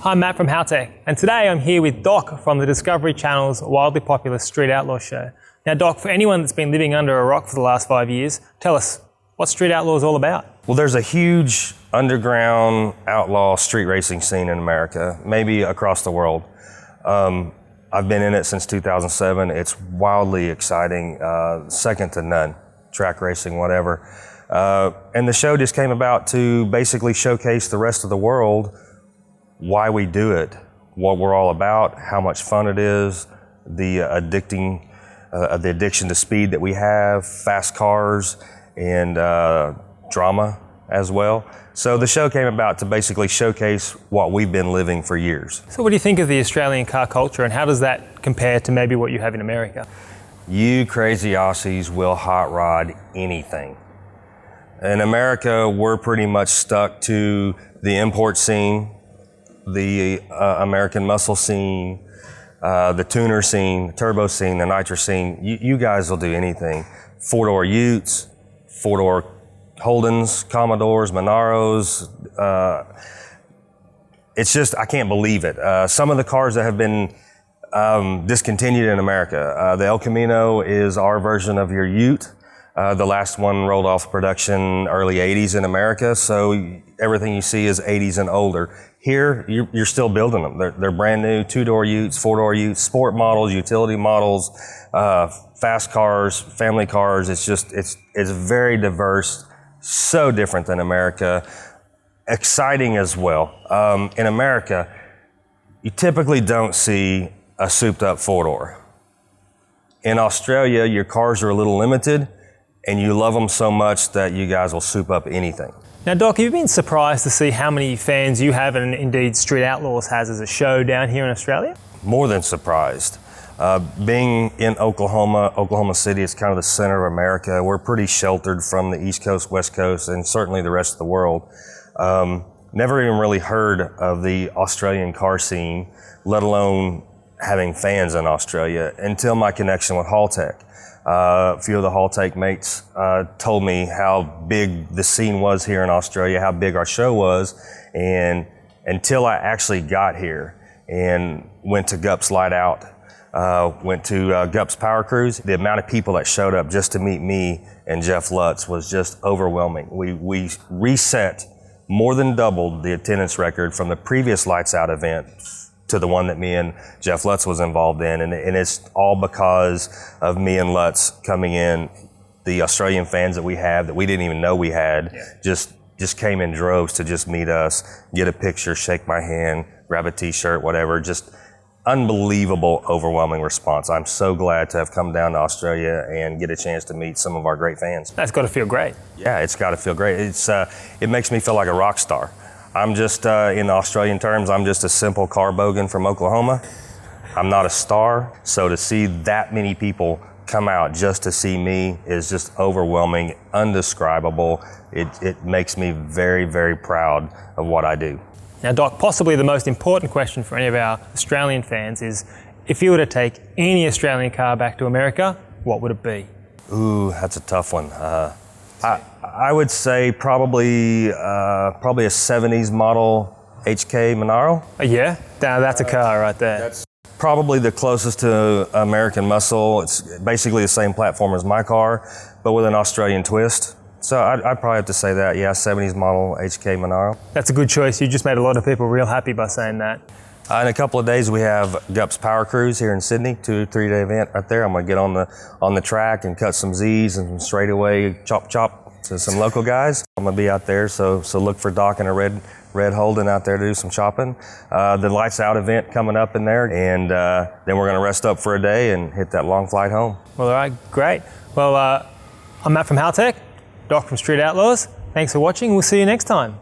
I'm Matt from Haltech, and today I'm here with Doc from the Discovery Channel's wildly popular Street Outlaws show. Now Doc, for anyone that's been living under a rock for the last 5 years, tell us, what's Street Outlaws all about? Well, there's a huge underground outlaw street racing scene in America, maybe across the world. I've been in it since 2007. It's wildly exciting, second to none, track racing, whatever. And the show just came about to basically showcase the rest of the world why we do it, what we're all about, how much fun it is, the addiction to speed that we have, fast cars, and drama as well. So the show came about to basically showcase what we've been living for years. So what do you think of the Australian car culture, and how does that compare to maybe what you have in America? You crazy Aussies will hot rod anything. In America, we're pretty much stuck to the import scene, the American muscle scene, the tuner scene, the turbo scene, the nitro scene. You guys will do anything. Four-door Utes, four-door Holdens, Commodores, Monaros. It's just, I can't believe it. Some of the cars that have been discontinued in America. The El Camino is our version of your Ute. The last one rolled off production early 80s in America, so everything you see is 80s and older. Here, you're still building them. They're brand new, two-door Utes, four-door Utes, sport models, utility models, fast cars, family cars. It's just, it's very diverse, so different than America. Exciting as well. In America, you typically don't see a souped-up four-door. In Australia, your cars are a little limited, and you love them so much that you guys will soup up anything. Now Doc, have you been surprised to see how many fans you have, and indeed Street Outlaws has as a show down here in Australia? More than surprised. Being in Oklahoma City, it's kind of the center of America. We're pretty sheltered from the East Coast, West Coast, and certainly the rest of the world. Never even really heard of the Australian car scene, let alone having fans in Australia, until my connection with Haltech. A few of the Haltech mates told me how big the scene was here in Australia, how big our show was, and until I actually got here and went to Gups Lights Out, went to Gups Powercruise, the amount of people that showed up just to meet me and Jeff Lutz was just overwhelming. We reset, more than doubled the attendance record from the previous Lights Out event to the one that me and Jeff Lutz was involved in. And it's all because of me and Lutz coming in. The Australian fans that we have that we didn't even know we had just came in droves to just meet us, get a picture, shake my hand, grab a t-shirt, whatever. Just unbelievable, overwhelming response. I'm so glad to have come down to Australia and get a chance to meet some of our great fans. That's got to feel great. Yeah, it's got to feel great. It makes me feel like a rock star. I'm just, in Australian terms, I'm just a simple car bogan from Oklahoma. I'm not a star, so to see that many people come out just to see me is just overwhelming, undescribable. It makes me very, very proud of what I do. Now Doc, possibly the most important question for any of our Australian fans is, if you were to take any Australian car back to America, what would it be? Ooh, that's a tough one. I would say probably a 70s model HK Monaro. Yeah, that's a car right there. That's probably the closest to American muscle. It's basically the same platform as my car, but with an Australian twist. So I'd probably have to say that, yeah, 70s model HK Monaro. That's a good choice. You just made a lot of people real happy by saying that. In a couple of days, we have Gups Powercruise here in Sydney, 2-3 day event right there. I'm gonna get on the track and cut some Z's and some straightaway chop to some local guys. I'm gonna be out there, so look for Doc in a red Holden out there to do some chopping. The Lights Out event coming up in there, and then we're gonna rest up for a day and hit that long flight home. Well, all right, great. Well, I'm Matt from Haltech, Doc from Street Outlaws. Thanks for watching. We'll see you next time.